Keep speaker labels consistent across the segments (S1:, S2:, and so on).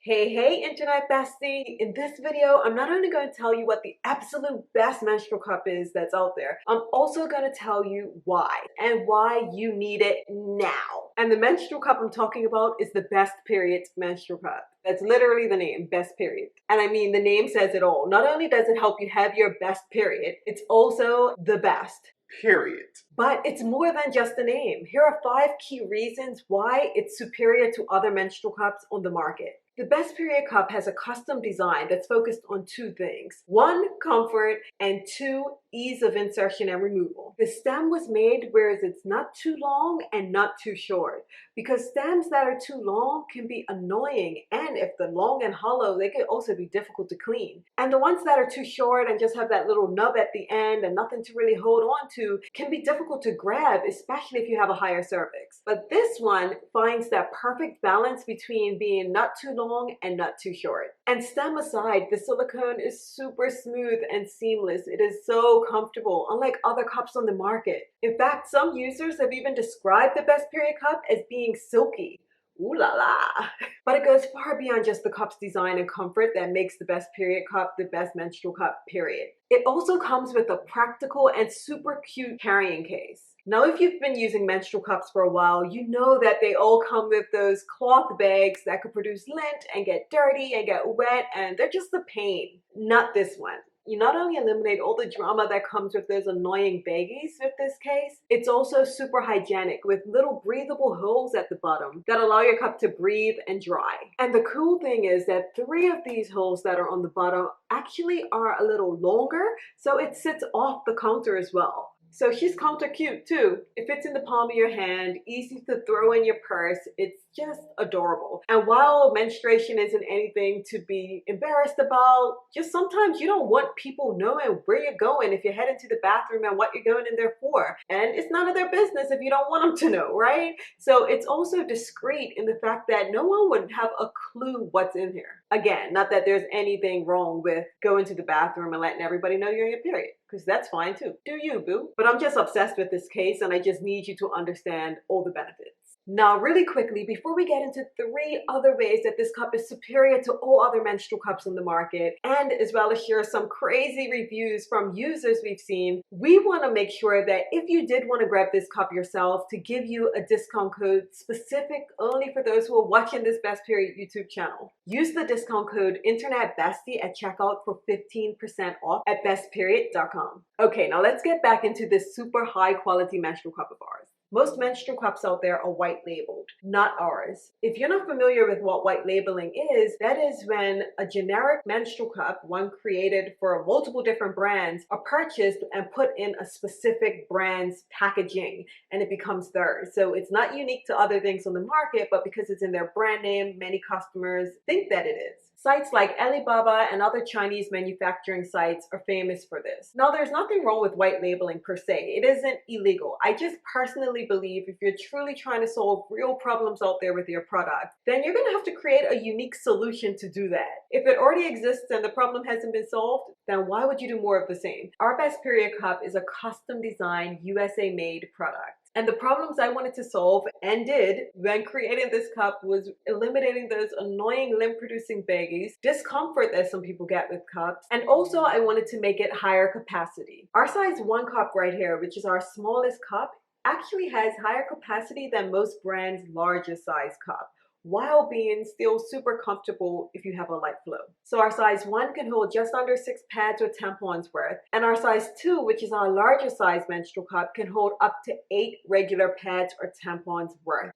S1: Hey, internet bestie! In this video, I'm not only going to tell you what the absolute best menstrual cup is that's out there, I'm also going to tell you why and why you need it now. And the menstrual cup I'm talking about is the Best Period menstrual cup. That's literally the name, Best Period. And I mean, the name says it all. Not only does it help you have your best period, it's also the best.
S2: Period.
S1: But it's more than just a name. Here are 5 key reasons why it's superior to other menstrual cups on the market. The Best Period cup has a custom design that's focused on 2 things. 1, comfort, and 2, ease of insertion and removal. The stem was made whereas it's not too long and not too short, because stems that are too long can be annoying, and if they're long and hollow, they can also be difficult to clean. And the ones that are too short and just have that little nub at the end and nothing to really hold on to can be difficult to grab, especially if you have a higher cervix. But this one finds that perfect balance between being not too long and not too short. And stem aside, the silicone is super smooth and seamless. It is so comfortable, unlike other cups on the market. In fact, some users have even described the Best Period cup as being silky. Ooh la la! But it goes far beyond just the cup's design and comfort that makes the Best Period cup the best menstrual cup, period. It also comes with a practical and super cute carrying case. Now, if you've been using menstrual cups for a while, you know that they all come with those cloth bags that could produce lint and get dirty and get wet, and they're just a pain. Not this one. You not only eliminate all the drama that comes with those annoying baggies with this case, it's also super hygienic with little breathable holes at the bottom that allow your cup to breathe and dry. And the cool thing is that 3 of these holes that are on the bottom actually are a little longer, so it sits off the counter as well. So she's counter cute too. It fits in the palm of your hand, easy to throw in your purse. It's just adorable. And while menstruation isn't anything to be embarrassed about, just sometimes you don't want people knowing where you're going if you're heading to the bathroom and what you're going in there for. And it's none of their business if you don't want them to know, right? So it's also discreet in the fact that no one would have a clue what's in here. Again, not that there's anything wrong with going to the bathroom and letting everybody know you're in your period, because that's fine too. Do you, boo? But I'm just obsessed with this case, and I just need you to understand all the benefits. Now, really quickly, before we get into 3 other ways that this cup is superior to all other menstrual cups on the market, and as well as share some crazy reviews from users we've seen, we want to make sure that if you did want to grab this cup yourself, to give you a discount code specific only for those who are watching this Best Period YouTube channel. Use the discount code INTERNET BESTIE at checkout for 15% off at bestperiod.com. Okay, now let's get back into this super high quality menstrual cup of ours. Most menstrual cups out there are white labeled, not ours. If you're not familiar with what white labeling is, that is when a generic menstrual cup, one created for multiple different brands, are purchased and put in a specific brand's packaging, and it becomes theirs. So it's not unique to other things on the market, but because it's in their brand name, many customers think that it is. Sites like Alibaba and other Chinese manufacturing sites are famous for this. Now, there's nothing wrong with white labeling per se. It isn't illegal. I just personally believe if you're truly trying to solve real problems out there with your product, then you're going to have to create a unique solution to do that. If it already exists and the problem hasn't been solved, then why would you do more of the same? Our Best Period cup is a custom designed USA made product. And the problems I wanted to solve, and did, when creating this cup was eliminating those annoying lint-producing baggies, discomfort that some people get with cups, and also I wanted to make it higher capacity. Our size 1 cup right here, which is our smallest cup, actually has higher capacity than most brands' largest size cup, while being still super comfortable if you have a light flow. So our size 1 can hold just under 6 pads or tampons worth, and our size 2, which is our larger size menstrual cup, can hold up to 8 regular pads or tampons worth.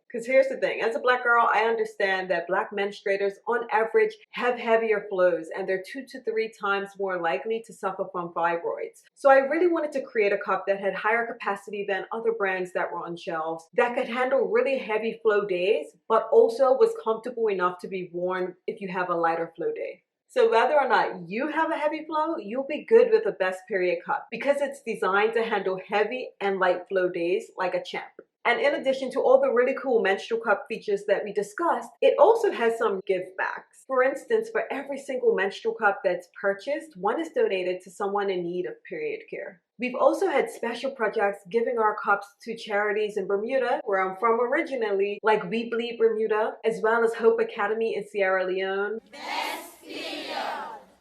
S1: Because here's the thing, as a Black girl, I understand that Black menstruators on average have heavier flows, and they're 2 to 3 times more likely to suffer from fibroids. So I really wanted to create a cup that had higher capacity than other brands that were on shelves, that could handle really heavy flow days, but also was comfortable enough to be worn if you have a lighter flow day. So whether or not you have a heavy flow, you'll be good with the Best Period cup because it's designed to handle heavy and light flow days like a champ. And in addition to all the really cool menstrual cup features that we discussed, it also has some give backs. For instance, for every single menstrual cup that's purchased, one is donated to someone in need of period care. We've also had special projects giving our cups to charities in Bermuda, where I'm from originally, like We Bleed Bermuda, as well as Hope Academy in Sierra Leone.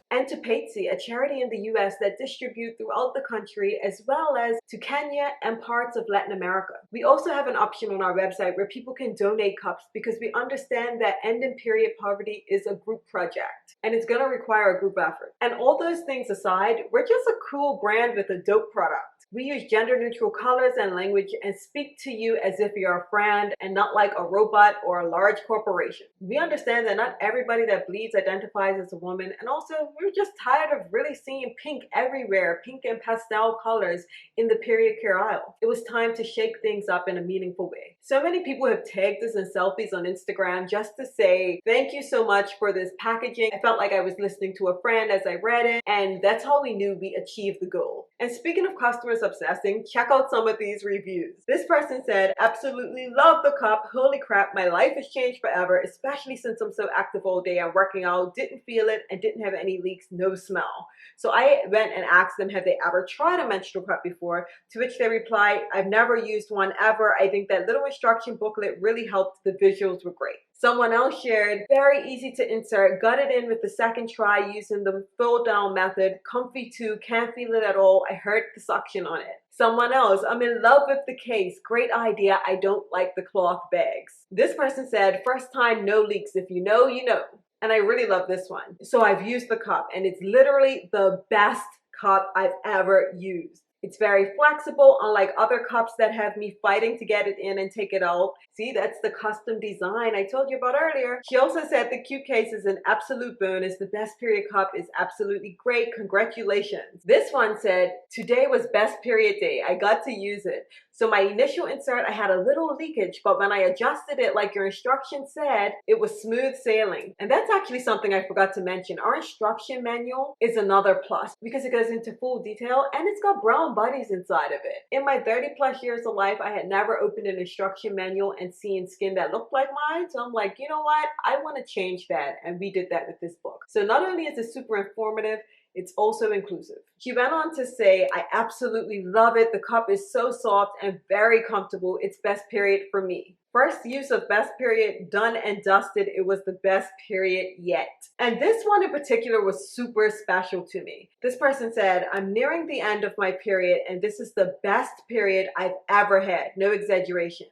S1: And to Patsy, a charity in the US that distribute throughout the country, as well as to Kenya and parts of Latin America. We also have an option on our website where people can donate cups because we understand that ending period poverty is a group project and it's going to require a group effort. And all those things aside, we're just a cool brand with a dope product. We use gender neutral colors and language and speak to you as if you're a friend and not like a robot or a large corporation. We understand that not everybody that bleeds identifies as a woman, and also we're just tired of really seeing pink everywhere, pink and pastel colors in the period care aisle. It was time to shake things up in a meaningful way. So many people have tagged us in selfies on Instagram just to say thank you so much for this packaging. I felt like I was listening to a friend as I read it, and that's how we knew we achieved the goal. And speaking of customers obsessing, check out some of these reviews. This person said, absolutely love the cup. Holy crap, my life has changed forever, especially since I'm so active all day and working out, didn't feel it and didn't have any leaks, no smell. So I went and asked them, have they ever tried a menstrual cup before? To which they replied, I've never used one ever. I think that little instruction booklet really helped. The visuals were great. Someone else shared, very easy to insert, got it in with the second try using the fold down method, comfy too, can't feel it at all, I heard the suction on it. Someone else, I'm in love with the case, great idea, I don't like the cloth bags. This person said, first time, no leaks, if you know, you know. And I really love this one. So I've used the cup and it's literally the best cup I've ever used. It's very flexible, unlike other cups that have me fighting to get it in and take it out. See, that's the custom design I told you about earlier. She also said the cute case is an absolute bonus. The best period cup is absolutely great. Congratulations. This one said, today was best period day. I got to use it. So my initial insert, I had a little leakage, but when I adjusted it like your instructions said, it was smooth sailing. And that's actually something I forgot to mention. Our instruction manual is another plus because it goes into full detail and it's got brown buddies inside of it. In my 30+ years of life, I had never opened an instruction manual and seen skin that looked like mine. So I'm like, you know what? I want to change that. And we did that with this book. So not only is it super informative, it's also inclusive. She went on to say, I absolutely love it. The cup is so soft and very comfortable. It's best period for me. First use of best period, done and dusted. It was the best period yet. And this one in particular was super special to me. This person said, I'm nearing the end of my period and this is the best period I've ever had. No exaggeration.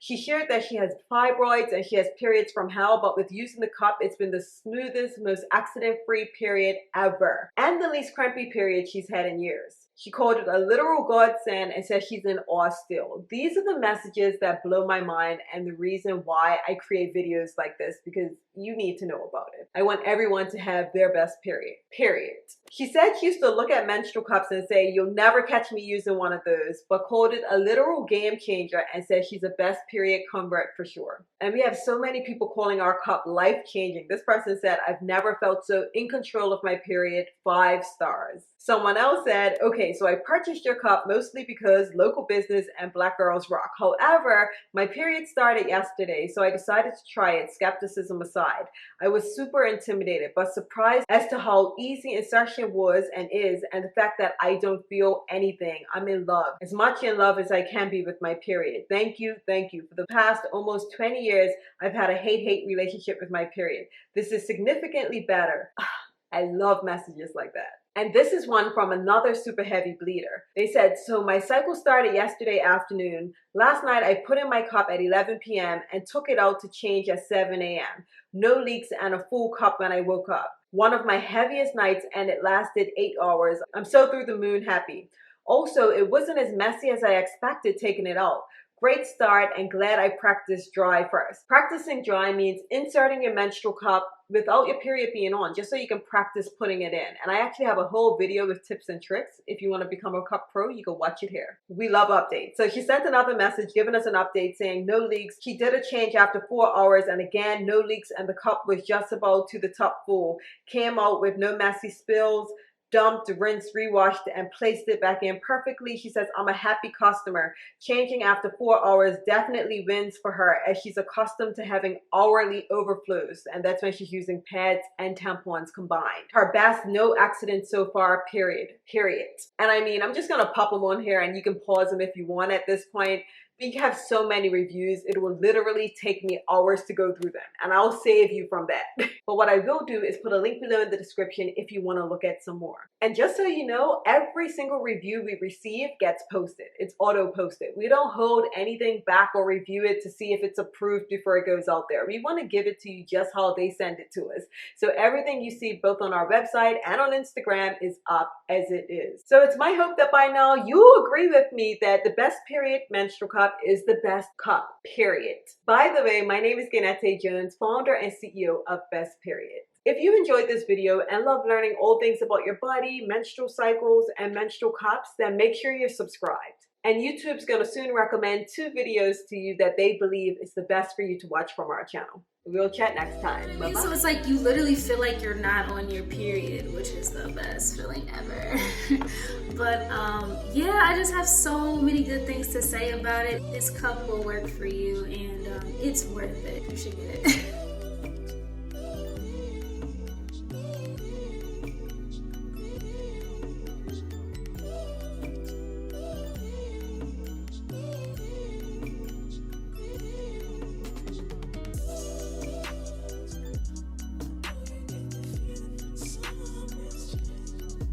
S1: She shared that she has fibroids and she has periods from hell, but with using the cup, it's been the smoothest, most accident-free period ever. And the least crampy period she's had in years. She called it a literal godsend and says she's in awe still. These are the messages that blow my mind and the reason why I create videos like this, because you need to know about it. I want everyone to have their best period. Period. She said she used to look at menstrual cups and say, you'll never catch me using one of those, but called it a literal game changer and said she's a best period convert for sure. And we have so many people calling our cup life-changing. This person said, I've never felt so in control of my period, 5 stars. Someone else said, okay, so I purchased your cup mostly because local business and Black girls rock. However, my period started yesterday, so I decided to try it, skepticism aside. I was super intimidated, but surprised as to how easy insertion was and is, and the fact that I don't feel anything. I'm in love, as much in love as I can be with my period. Thank you, thank you. For the past almost 20 years, I've had a hate-hate relationship with my period. This is significantly better. I love messages like that. And this is one from another super heavy bleeder. They said, so my cycle started yesterday afternoon. Last night I put in my cup at 11 p.m. and took it out to change at 7 a.m. No leaks and a full cup when I woke up. One of my heaviest nights and it lasted 8 hours. I'm so through the moon happy. Also, it wasn't as messy as I expected taking it out. Great start and glad I practiced dry first. Practicing dry means inserting your menstrual cup without your period being on, just so you can practice putting it in. And I actually have a whole video with tips and tricks. If you want to become a cup pro, you can watch it here. We love updates. So she sent another message giving us an update saying no leaks. She did a change after 4 hours and again, no leaks and the cup was just about to the top full. Came out with no messy spills. dumped, rinsed, rewashed, and placed it back in perfectly. She says, I'm a happy customer. Changing after 4 hours definitely wins for her, as she's accustomed to having hourly overflows, and that's when she's using pads and tampons combined. Her best, no accidents so far, period. And I mean, I'm just gonna pop them on here and you can pause them if you want at this point. We have so many reviews, it will literally take me hours to go through them, and I'll save you from that. But what I will do is put a link below in the description if you want to look at some more. And just so you know, every single review we receive gets posted. It's auto posted. We don't hold anything back or review it to see if it's approved before it goes out there. We want to give it to you just how they send it to us. So everything you see both on our website and on Instagram is up as it is. So it's my hope that by now you agree with me that the best period menstrual cup is the best cup, period. By the way, my name is Ganette Jones, founder and CEO of Best Period. If you enjoyed this video and love learning all things about your body, menstrual cycles, and menstrual cups, then make sure you're subscribed. And YouTube's gonna soon recommend 2 videos to you that they believe is the best for you to watch from our channel. We'll chat next time. Bye-bye.
S2: So it's like you literally feel like you're not on your period, which is the best feeling ever. But yeah, I just have so many good things to say about it. This cup will work for you, and it's worth it. You should get it.